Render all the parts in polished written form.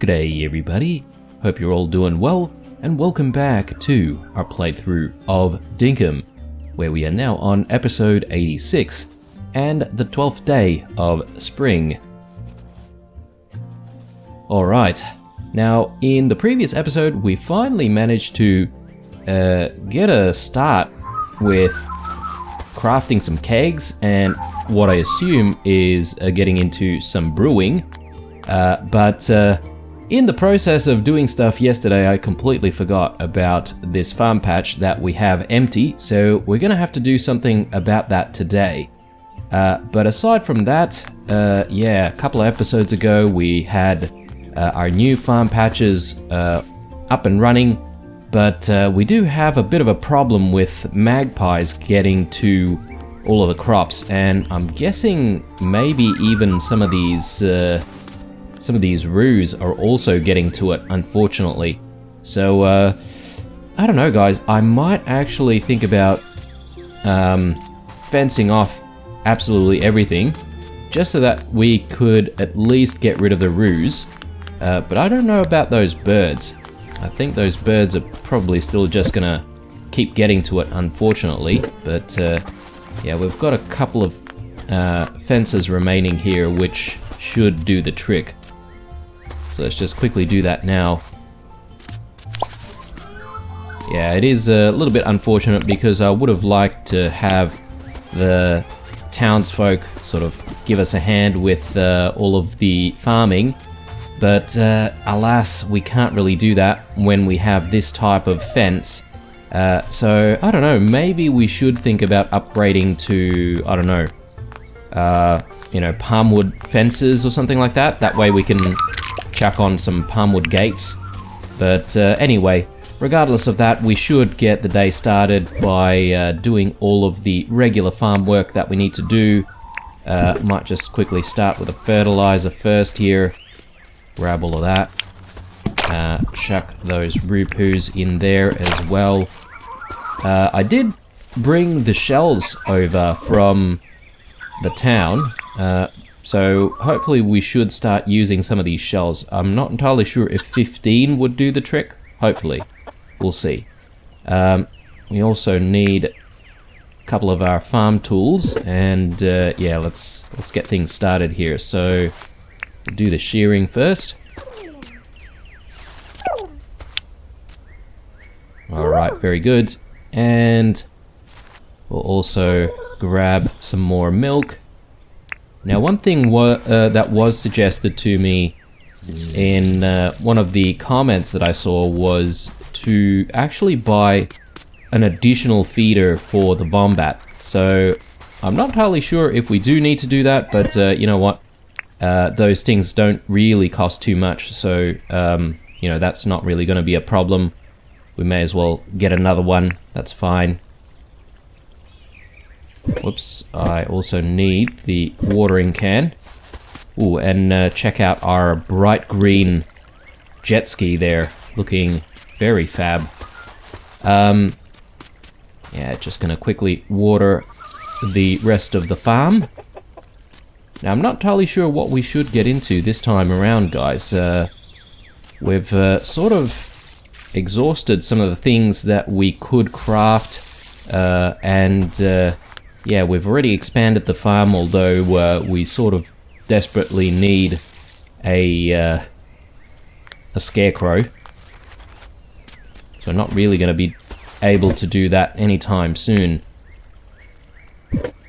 G'day everybody, hope you're all doing well, and welcome back to our playthrough of Dinkum, where we are now on episode 86, and the 12th day of spring. Alright, now in the previous episode we finally managed to get a start with crafting some kegs and what I assume is getting into some brewing, but in the process of doing stuff yesterday, I completely forgot about this farm patch that we have empty, so we're gonna have to do something about that today. But aside from that, yeah, a couple of episodes ago we had our new farm patches up and running, but we do have a bit of a problem with magpies getting to all of the crops, and I'm guessing maybe even some of these roos are also getting to it, unfortunately. So, I don't know, guys. I might actually think about fencing off absolutely everything, just so that we could at least get rid of the roos. But I don't know about those birds. I think those birds are probably still just gonna keep getting to it, unfortunately. But, yeah, we've got a couple of fences remaining here, which should do the trick. So let's just quickly do that now. Yeah, it is a little bit unfortunate because I would have liked to have the townsfolk sort of give us a hand with all of the farming, but alas, we can't really do that when we have this type of fence. So, I don't know, maybe we should think about upgrading to, I don't know, you know, palmwood fences or something like that. That way we can chuck on some palmwood gates. But anyway, regardless of that, we should get the day started by doing all of the regular farm work that we need to do. Might just quickly start with a fertilizer first here. Grab all of that. Chuck those rupoos in there as well. I did bring the shells over from the town. So hopefully we should start using some of these shells. I'm not entirely sure if 15 would do the trick. Hopefully. We'll see. We also need a couple of our farm tools, and yeah, let's get things started here. So we'll do the shearing first. Alright, very good. And we'll also grab some more milk. Now, one thing that was suggested to me in one of the comments that I saw was to actually buy an additional feeder for the Wombat. So, I'm not entirely sure if we do need to do that, but you know what? Those things don't really cost too much, so you know, that's not really going to be a problem. We may as well get another one, that's fine. Whoops, I also need the watering can. Ooh, and check out our bright green jet ski there, looking very fab. Yeah, just gonna quickly water the rest of the farm. Now, I'm not entirely sure what we should get into this time around, guys. We've sort of exhausted some of the things that we could craft, and yeah, we've already expanded the farm, although we sort of desperately need a scarecrow. So not really going to be able to do that anytime soon.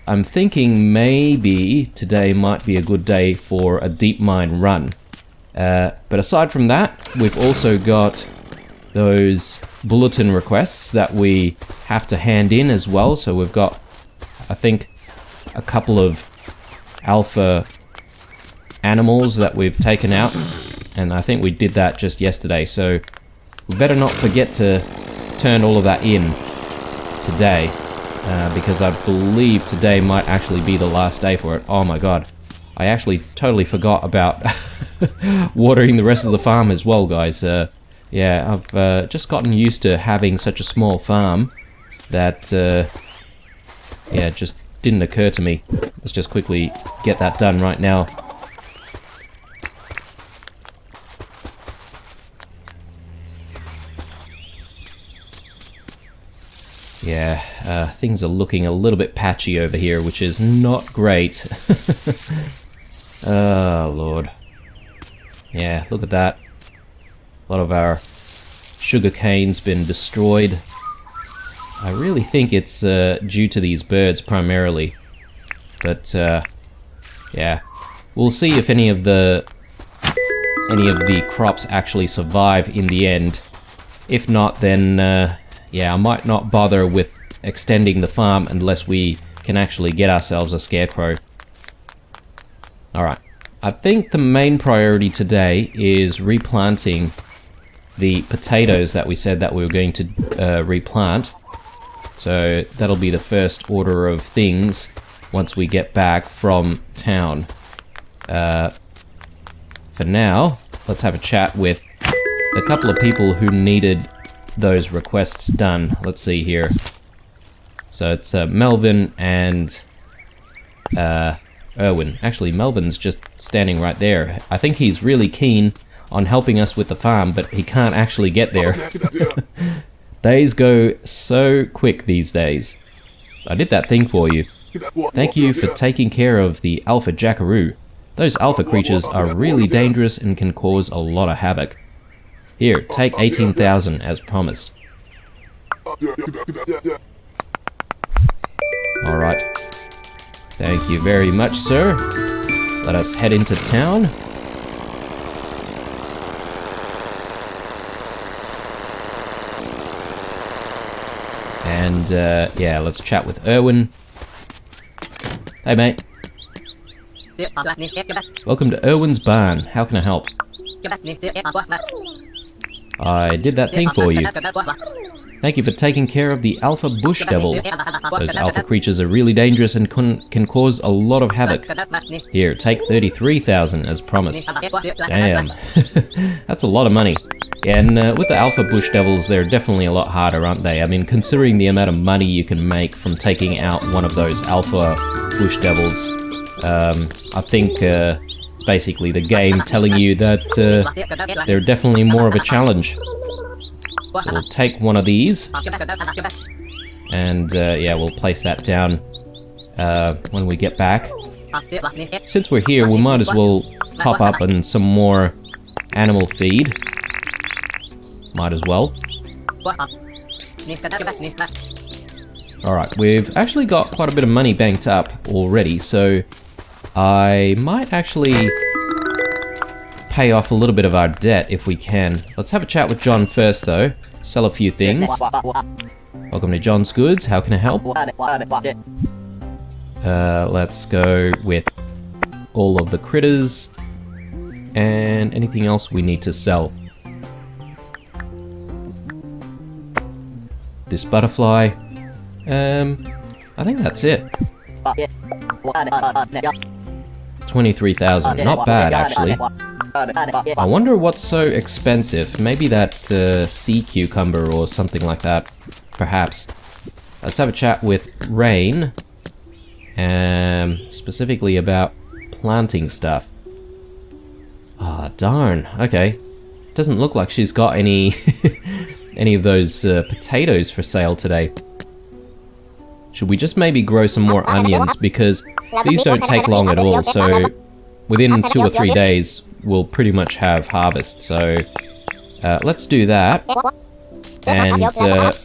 I'm thinking maybe today might be a good day for a deep mine run. But aside from that, we've also got those bulletin requests that we have to hand in as well. So we've got, I think, a couple of alpha animals that we've taken out, and I think we did that just yesterday, so we better not forget to turn all of that in today, because I believe today might actually be the last day for it. Oh my god, I actually totally forgot about watering the rest of the farm as well, guys. Yeah, I've just gotten used to having such a small farm that yeah, it just didn't occur to me. Let's just quickly get that done right now. Yeah, things are looking a little bit patchy over here, which is not great. Oh, Lord. Yeah, look at that. A lot of our sugarcane's been destroyed. I really think it's due to these birds primarily. But, yeah. We'll see if any of the crops actually survive in the end. If not, then, yeah, I might not bother with extending the farm unless we can actually get ourselves a scarecrow. Alright, I think the main priority today is replanting the potatoes that we said that we were going to replant. So that'll be the first order of things once we get back from town. For now, let's have a chat with a couple of people who needed those requests done. Let's see here. So it's Melvin and Erwin. Actually, Melvin's just standing right there. I think he's really keen on helping us with the farm, but he can't actually get there. Days go so quick these days. I did that thing for you. Thank you for taking care of the alpha jackaroo. Those alpha creatures are really dangerous and can cause a lot of havoc. Here, take 18,000 as promised. Alright. Thank you very much, sir. Let us head into town. And, yeah, let's chat with Erwin. Hey, mate. Welcome to Erwin's barn. How can I help? I did that thing for you. Thank you for taking care of the alpha bush devil. Those alpha creatures are really dangerous and can cause a lot of havoc. Here, take 33,000 as promised. Damn. That's a lot of money. Yeah, and with the alpha bush devils, they're definitely a lot harder, aren't they? I mean, considering the amount of money you can make from taking out one of those alpha bush devils, I think it's basically the game telling you that they're definitely more of a challenge. So we'll take one of these, and yeah, we'll place that down when we get back. Since we're here, we might as well top up on some more animal feed. Might as well. Alright, we've actually got quite a bit of money banked up already, so I might actually pay off a little bit of our debt if we can. Let's have a chat with John first, though. Sell a few things. Welcome to John's Goods. How can I help? Let's go with all of the critters and anything else we need to sell. This butterfly. I think that's it. 23,000. Not bad, actually. I wonder what's so expensive. Maybe that sea cucumber or something like that. Perhaps. Let's have a chat with Rain. Specifically about planting stuff. Ah, darn. Okay. Doesn't look like she's got any any of those potatoes for sale today. Should we just maybe grow some more onions, because these don't take long at all, so within 2 or 3 days we'll pretty much have harvest. So let's do that, and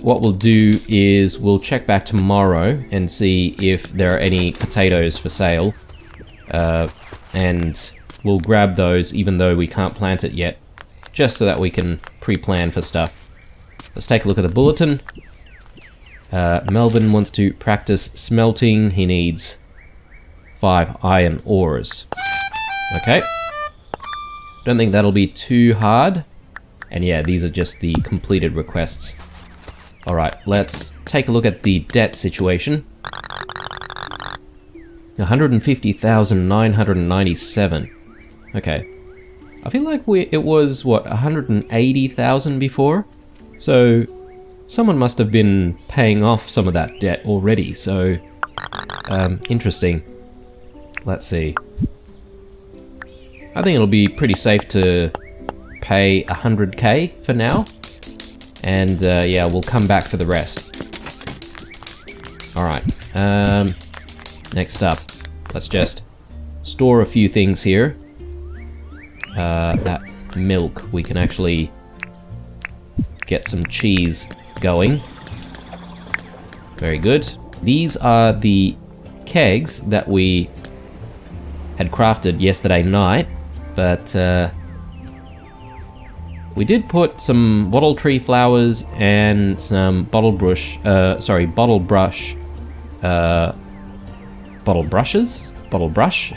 what we'll do is we'll check back tomorrow and see if there are any potatoes for sale, and we'll grab those even though we can't plant it yet, just so that we can pre-plan for stuff. Let's take a look at the bulletin. Melvin wants to practice smelting. He needs 5 iron ores. Okay. Don't think that'll be too hard. And yeah, these are just the completed requests. Alright, let's take a look at the debt situation. 150,997. Okay. I feel like it was, what, 180,000 before? So someone must have been paying off some of that debt already, so interesting. Let's see. I think it'll be pretty safe to pay 100k for now, and yeah, we'll come back for the rest. Alright, next up, let's just store a few things here. That milk, we can actually get some cheese going. Very good. These are the kegs that we had crafted yesterday night, but we did put some bottle tree flowers and some bottle brushes. Bottle brush.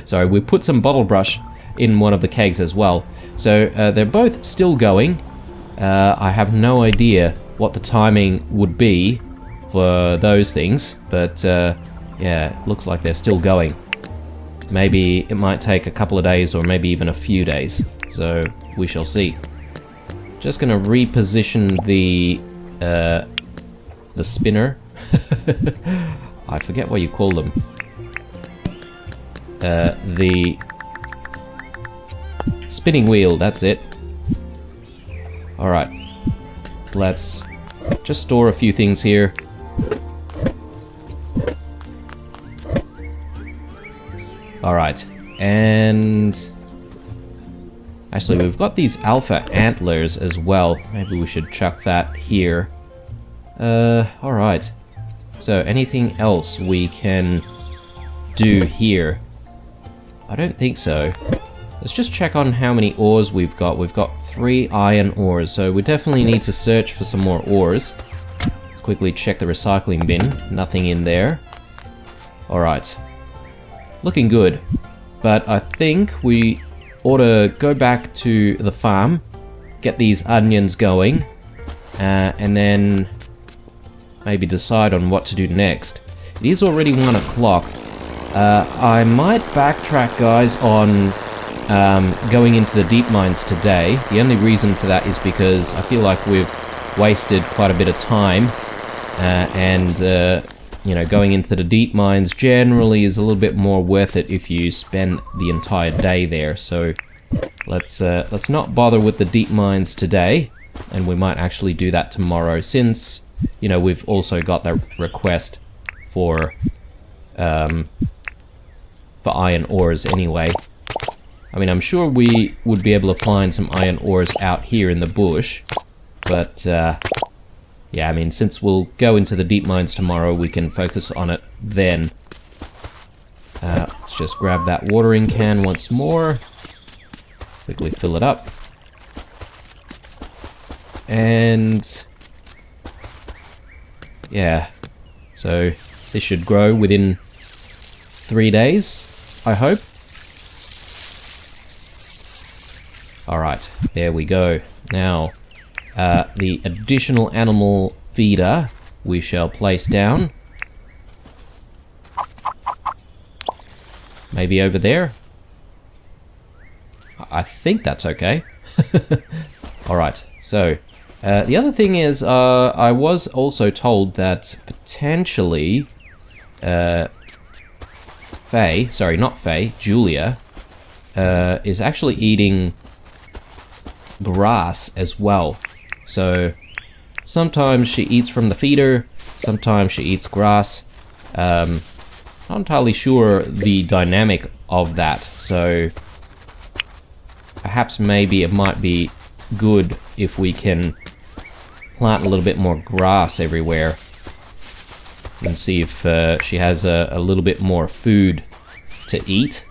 Sorry, we put some bottle brush in one of the kegs as well. So they're both still going. I have no idea what the timing would be for those things, but yeah, looks like they're still going. Maybe it might take a couple of days or maybe even a few days, so we shall see. Just gonna reposition the spinner. I forget what you call them. The spinning wheel, that's it. Alright, let's just store a few things here. Alright, and actually we've got these alpha antlers as well. Maybe we should chuck that here. Alright. So anything else we can do here? I don't think so. Let's just check on how many ores we've got. We've got 3 iron ores, so we definitely need to search for some more ores. Let's quickly check the recycling bin. Nothing in there. Alright. Looking good. But I think we ought to go back to the farm, get these onions going, and then maybe decide on what to do next. It is already 1 o'clock. I might backtrack, guys, on going into the deep mines today. The only reason for that is because I feel like we've wasted quite a bit of time, and you know, going into the deep mines generally is a little bit more worth it if you spend the entire day there. So let's not bother with the deep mines today, and we might actually do that tomorrow, since, you know, we've also got that request for iron ores anyway. I mean, I'm sure we would be able to find some iron ores out here in the bush, but yeah, I mean, since we'll go into the deep mines tomorrow, we can focus on it then. Let's just grab that watering can once more. Quickly fill it up. And yeah, so this should grow within 3 days, I hope. Alright, there we go. Now, the additional animal feeder we shall place down. Maybe over there? I think that's okay. Alright, so the other thing is, I was also told that potentially Julia is actually eating grass as well. So sometimes she eats from the feeder, sometimes she eats grass. Not entirely sure the dynamic of that, so perhaps maybe it might be good if we can plant a little bit more grass everywhere and see if she has a little bit more food to eat.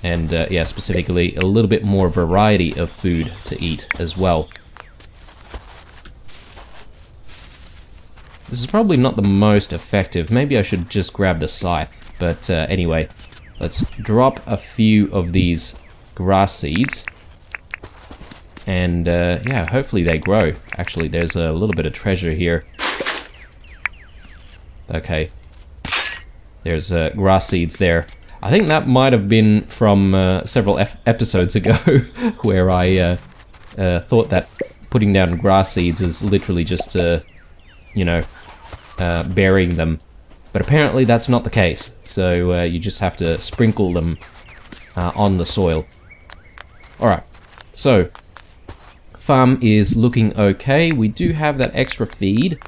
And yeah, specifically a little bit more variety of food to eat as well. This is probably not the most effective. Maybe I should just grab the scythe. But anyway, let's drop a few of these grass seeds. And yeah, hopefully they grow. Actually, there's a little bit of treasure here. Okay. There's grass seeds there. I think that might have been from several episodes ago, where I thought that putting down grass seeds is literally just, you know, burying them. But apparently that's not the case, so you just have to sprinkle them on the soil. Alright, so farm is looking okay. We do have that extra feed,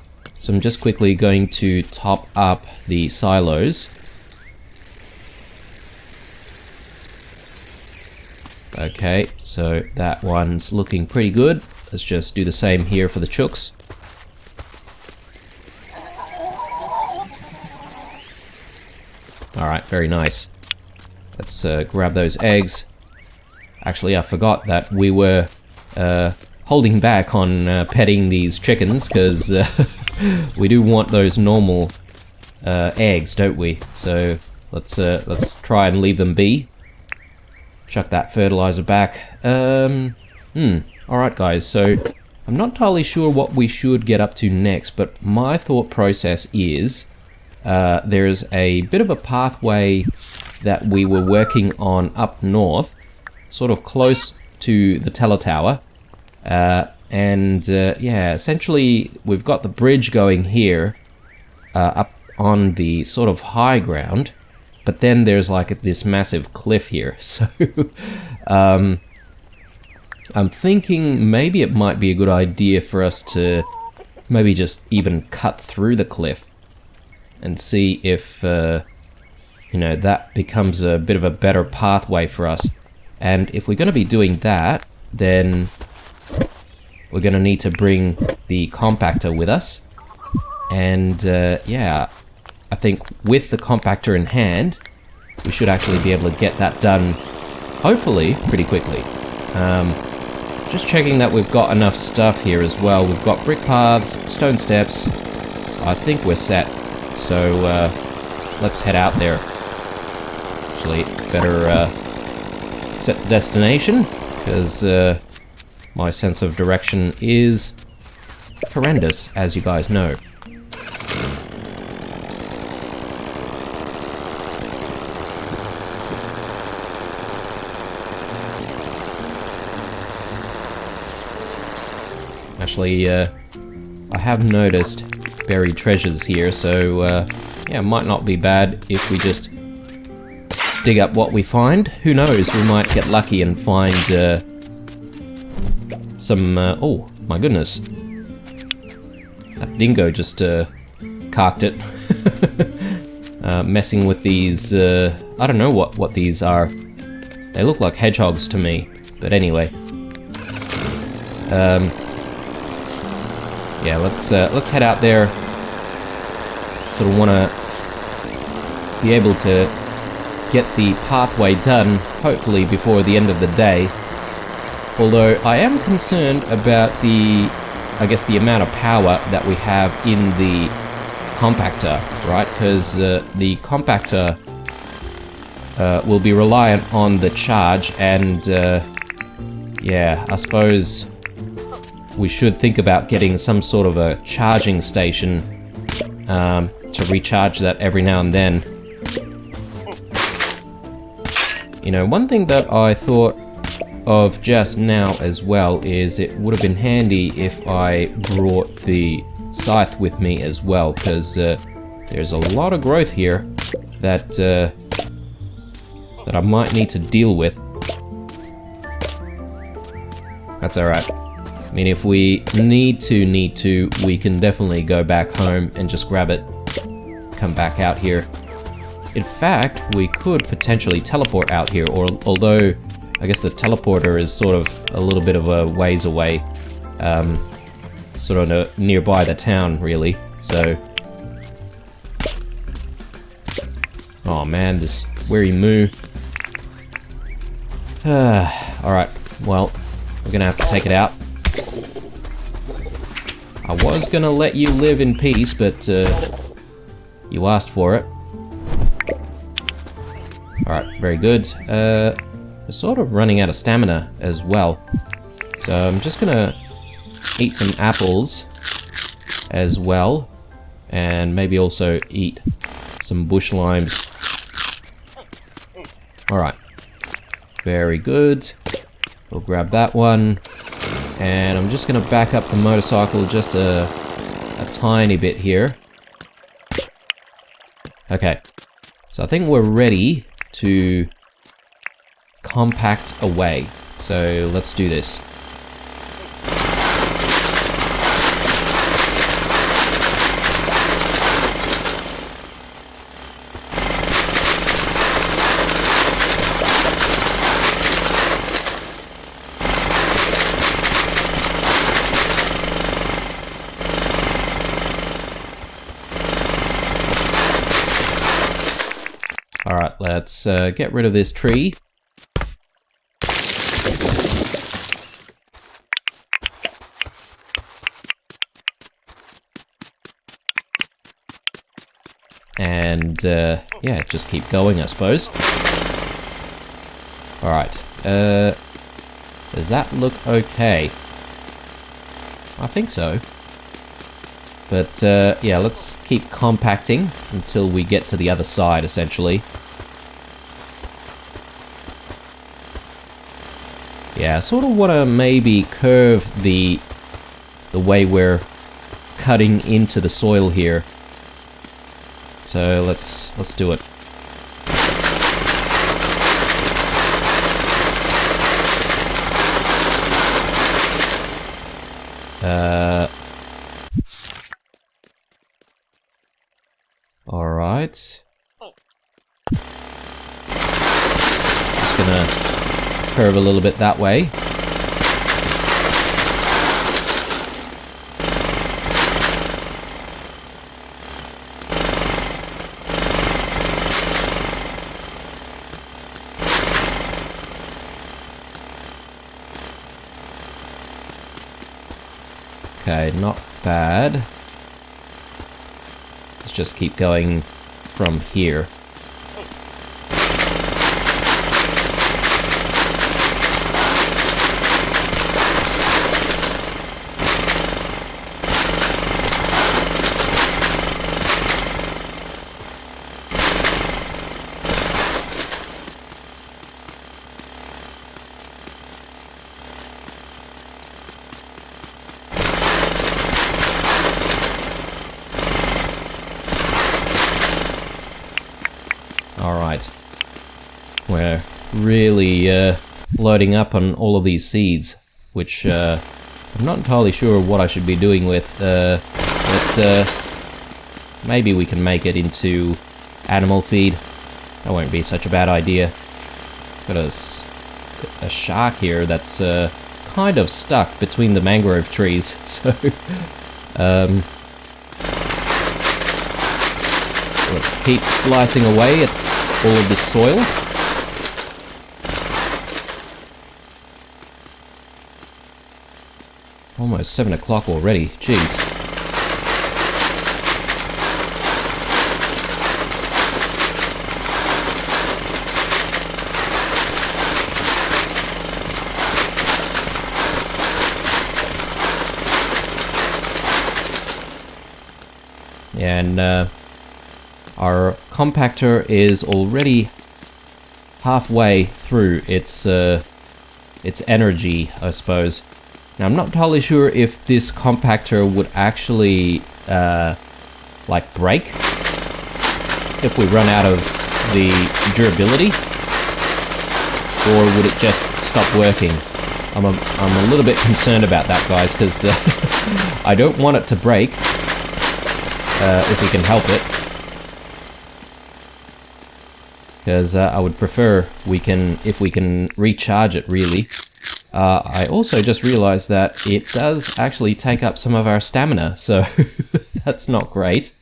So I'm just quickly going to top up the silos. Okay, so that one's looking pretty good. Let's just do the same here for the chooks. Alright, very nice. Let's grab those eggs. Actually, I forgot that we were holding back on petting these chickens, because we do want those normal eggs, don't we? So let's try and leave them be. Chuck that fertilizer back. Alright guys, so I'm not entirely sure what we should get up to next, but my thought process is there's a bit of a pathway that we were working on up north, sort of close to the teletower. Yeah, essentially we've got the bridge going here up on the sort of high ground, but then there's like this massive cliff here. So I'm thinking maybe it might be a good idea for us to maybe just even cut through the cliff and see if you know, that becomes a bit of a better pathway for us. And if we're going to be doing that, then we're going to need to bring the compactor with us. And yeah, I think with the compactor in hand, we should actually be able to get that done, hopefully, pretty quickly. Just checking that we've got enough stuff here as well. We've got brick paths, stone steps. I think we're set. So let's head out there. Actually, better set the destination, because my sense of direction is horrendous, as you guys know. Actually, I have noticed buried treasures here, so yeah, it might not be bad if we just dig up what we find. Who knows, we might get lucky and find some... oh, my goodness. That dingo just carked it. Messing with these... I don't know what these are. They look like hedgehogs to me, but anyway. Yeah, let's head out there. Sort of want to be able to get the pathway done, hopefully before the end of the day. Although I am concerned about the, I guess, the amount of power that we have in the compactor, right? Because the compactor will be reliant on the charge, and yeah, I suppose we should think about getting some sort of a charging station to recharge that every now and then. You know, one thing that I thought of just now as well is it would have been handy if I brought the scythe with me as well, because there's a lot of growth here that that I might need to deal with. That's alright. I mean, if we need to, we can definitely go back home and just grab it, come back out here. In fact, we could potentially teleport out here, or although I guess the teleporter is sort of a little bit of a ways away, sort of nearby the town, really. So, oh man, this weary moo. Alright, well, we're gonna have to take it out. I was gonna let you live in peace, but you asked for it. Alright, very good. We're sort of running out of stamina as well. So I'm just gonna eat some apples as well. And maybe also eat some bush limes. Alright. Very good. We'll grab that one. And I'm just gonna back up the motorcycle just a tiny bit here. Okay. So I think we're ready to compact away. So let's do this. let's get rid of this tree. And, yeah, just keep going, I suppose. Alright, does that look okay? I think so. But, yeah, let's keep compacting until we get to the other side, essentially. Yeah, I sort of want to maybe curve the way we're cutting into the soil here. So let's do it. All right. Just gonna curve a little bit that way. Okay, not bad. Let's just keep going from here. Alright, we're really loading up on all of these seeds, which I'm not entirely sure what I should be doing with, but maybe we can make it into animal feed. That won't be such a bad idea. Got a shark here that's kind of stuck between the mangrove trees, so let's keep slicing away at all of this soil. Almost 7 o'clock already, jeez. And our compactor is already halfway through its energy, I suppose. Now, I'm not entirely sure if this compactor would actually like break if we run out of the durability, or would it just stop working? I'm a little bit concerned about that, guys, because I don't want it to break if we can help it. Because I would prefer if we can recharge it, really. I also just realized that it does actually take up some of our stamina, so that's not great.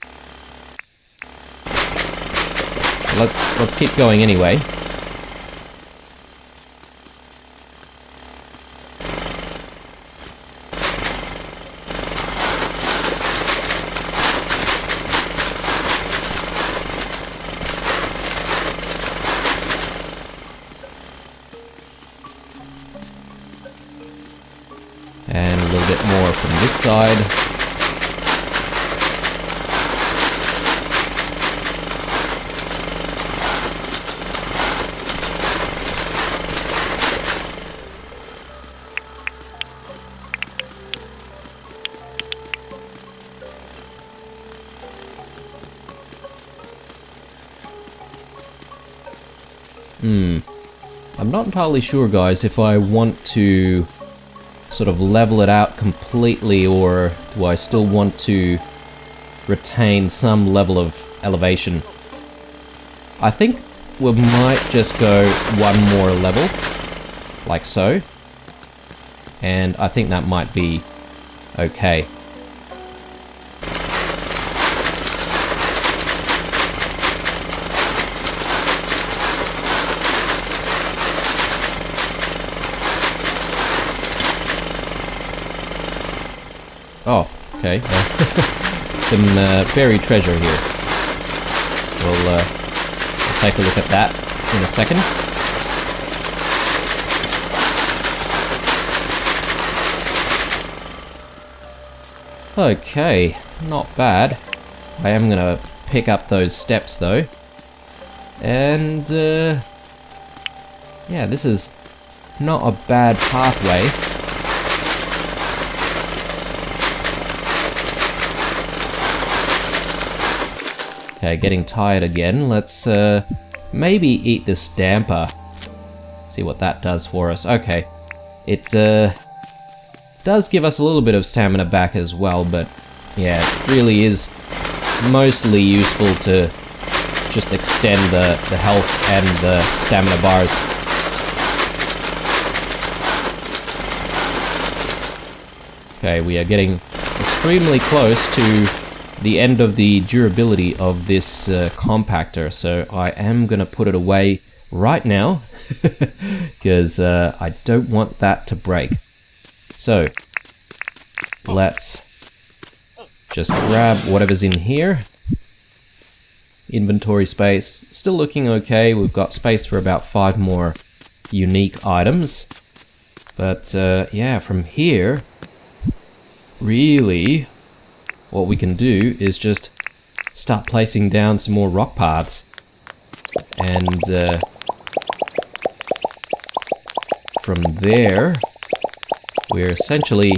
Let's keep going anyway. And a little bit more from this side. I'm not entirely sure, guys, if I want to sort of level it out completely, or do I still want to retain some level of elevation? I think we might just go one more level, like so, and I think that might be okay. Oh, okay. Some buried treasure here. We'll take a look at that in a second. Okay, not bad. I am gonna pick up those steps though. And yeah, this is not a bad pathway. Okay, getting tired again. Let's maybe eat this damper. See what that does for us. Okay, it does give us a little bit of stamina back as well, but yeah, it really is mostly useful to just extend the health and the stamina bars. Okay, we are getting extremely close to the end of the durability of this compactor, so I am gonna put it away right now because I don't want that to break. So let's just grab whatever's in here. Inventory space still looking okay. We've got space for about 5 more unique items, but yeah, from here really what we can do is just start placing down some more rock paths, and from there we're essentially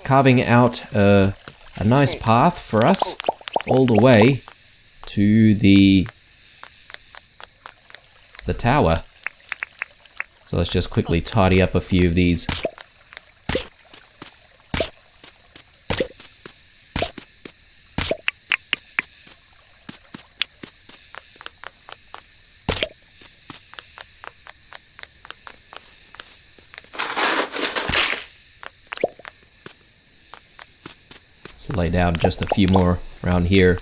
carving out a nice path for us all the way to the tower. So let's just quickly tidy up a few of these. Let's lay down just a few more around here.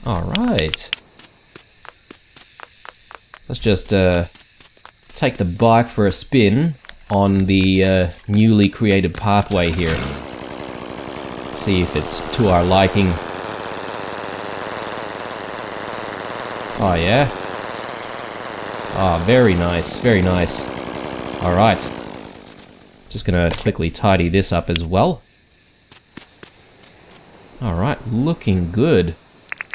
Alright. Let's just take the bike for a spin on the newly created pathway here. See if it's to our liking. Oh yeah. Oh, very nice, very nice. Alright. Just gonna quickly tidy this up as well. Alright, looking good.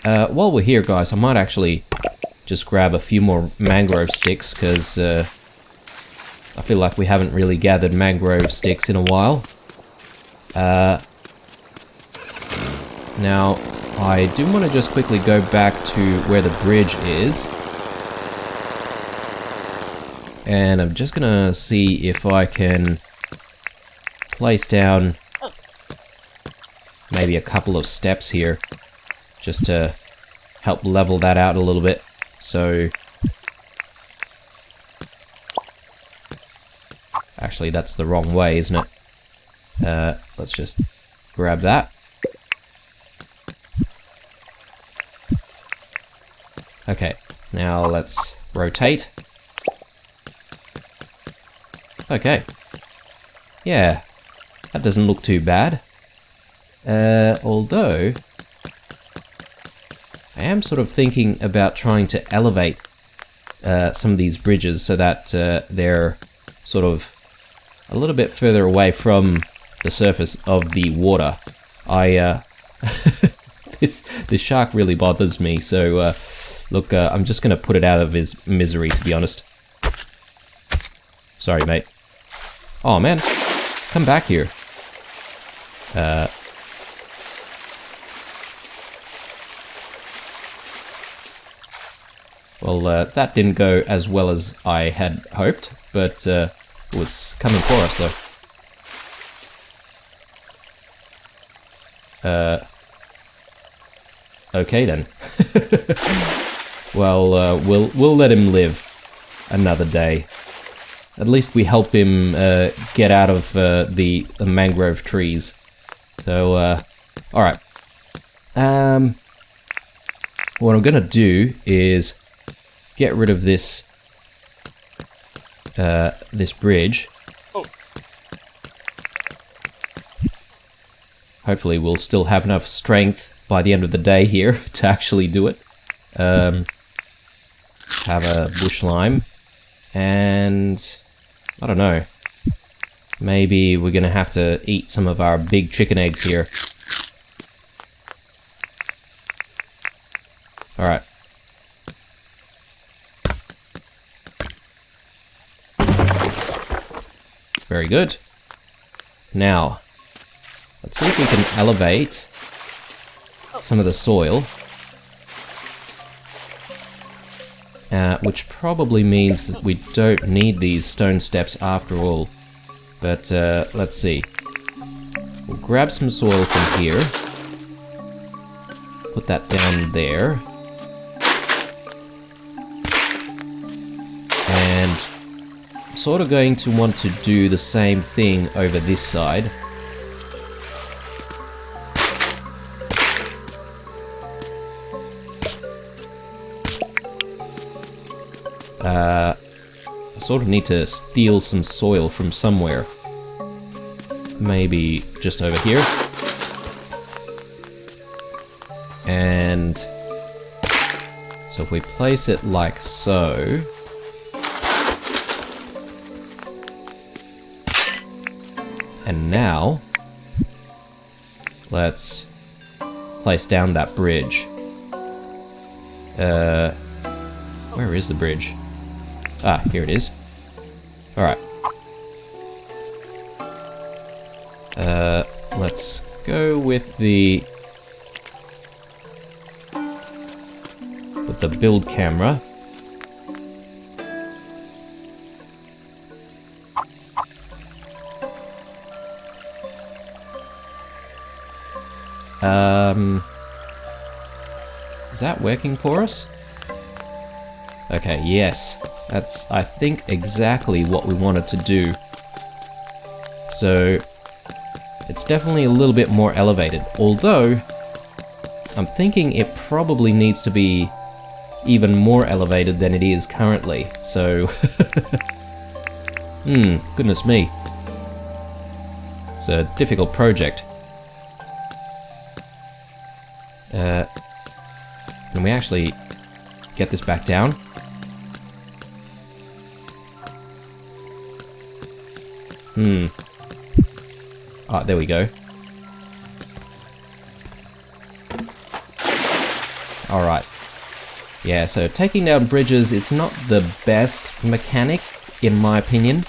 While we're here, guys, I might actually just grab a few more mangrove sticks, because I feel like we haven't really gathered mangrove sticks in a while. Now, I do want to just quickly go back to where the bridge is. And I'm just gonna see if I can place down maybe a couple of steps here, just to help level that out a little bit. So actually that's the wrong way, isn't it? Let's just grab that. Okay, now let's rotate. Okay. Yeah, that doesn't look too bad. Although I am sort of thinking about trying to elevate some of these bridges so that they're sort of a little bit further away from the surface of the water. This shark really bothers me, so look, I'm just going to put it out of his misery, to be honest. Sorry, mate. Oh man, come back here. Well, that didn't go as well as I had hoped, but it's coming for us, though. Okay then. Well, we'll let him live another day. At least we help him get out of the mangrove trees. So, alright. what I'm gonna do is get rid of this this bridge. Hopefully we'll still have enough strength by the end of the day here to actually do it. Have a bush lime, and I don't know, maybe we're gonna have to eat some of our big chicken eggs here. Alright. Very good. Now, let's see if we can elevate some of the soil. Which probably means that we don't need these stone steps after all. But let's see. We'll grab some soil from here. Put that down there. And I'm sort of going to want to do the same thing over this side. I sort of need to steal some soil from somewhere. Maybe just over here. And so if we place it like so. And now, let's place down that bridge. Where is the bridge? Ah, here it is. Alright. Let's go with the build camera. Is that working for us? Okay, yes. That's, I think, exactly what we wanted to do. So, it's definitely a little bit more elevated. Although, I'm thinking it probably needs to be even more elevated than it is currently. So, goodness me. It's a difficult project. Can we actually get this back down? Ah, there we go. Alright. Yeah, so taking down bridges, it's not the best mechanic, in my opinion.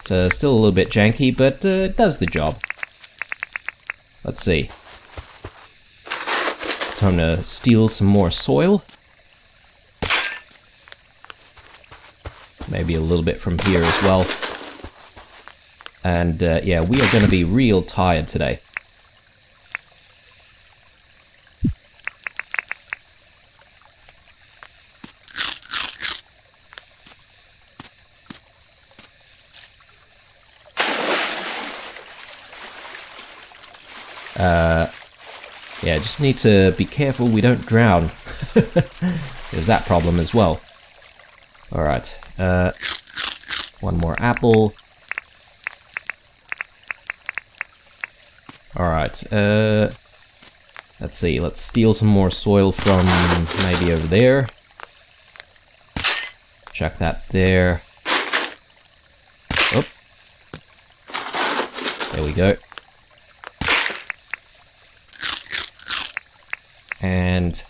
So still a little bit janky, but it does the job. Let's see. Time to steal some more soil. Maybe a little bit from here as well. And yeah, we are going to be real tired today. Yeah, just need to be careful we don't drown. There's that problem as well. Alright, one more apple. Alright, let's see, let's steal some more soil from maybe over there. Chuck that there. Oh. There we go. And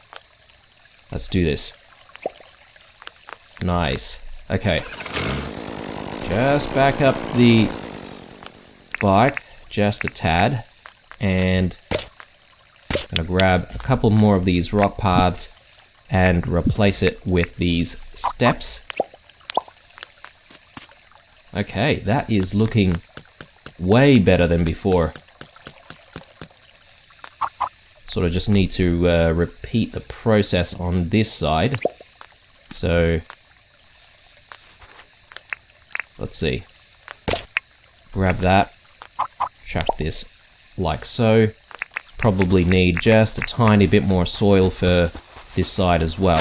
let's do this. Nice. Okay. Just back up the bike just a tad. And I'm gonna grab a couple more of these rock paths and replace it with these steps. Okay, that is looking way better than before. Sort of just need to repeat the process on this side. So, let's see. Grab that, chuck this like so. Probably need just a tiny bit more soil for this side as well.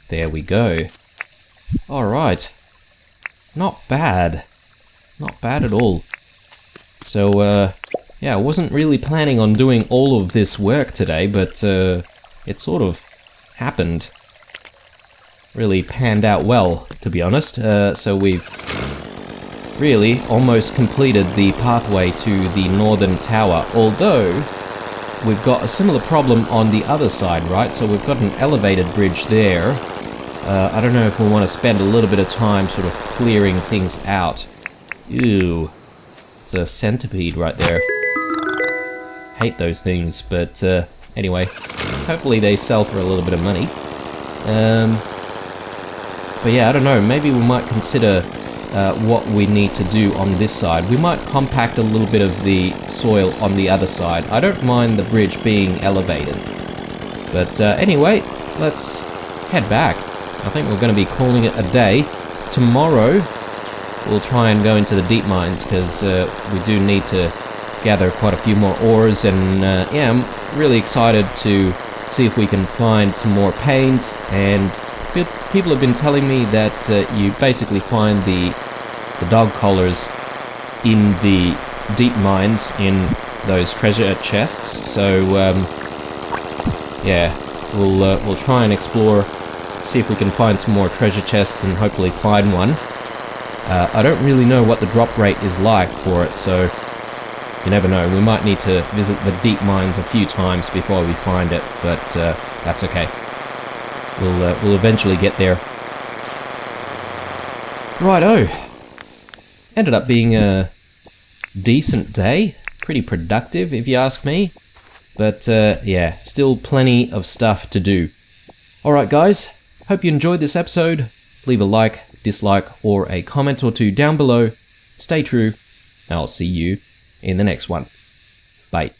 There we go. Alright. Not bad. Not bad at all. So, yeah, I wasn't really planning on doing all of this work today, but it sort of happened. Really panned out well, to be honest. So we've really almost completed the pathway to the northern tower, although we've got a similar problem on the other side, right? So we've got an elevated bridge there. I don't know if we want to spend a little bit of time sort of clearing things out. Ew. It's a centipede right there. Hate those things, but anyway, hopefully they sell for a little bit of money. But yeah, I don't know, maybe we might consider what we need to do on this side. We might compact a little bit of the soil on the other side. I don't mind the bridge being elevated. But anyway, let's head back. I think we're going to be calling it a day. Tomorrow, we'll try and go into the deep mines, because we do need to gather quite a few more ores, and yeah, I'm really excited to see if we can find some more paint. And people have been telling me that you basically find the dog collars in the deep mines in those treasure chests. So yeah, we'll try and explore, see if we can find some more treasure chests and hopefully find one. I don't really know what the drop rate is like for it, so you never know. We might need to visit the deep mines a few times before we find it, but that's okay. We'll eventually get there. Righto. Ended up being a decent day. Pretty productive, if you ask me. But yeah, still plenty of stuff to do. Alright guys, hope you enjoyed this episode. Leave a like, dislike, or a comment or two down below. Stay true, and I'll see you in the next one. Bye.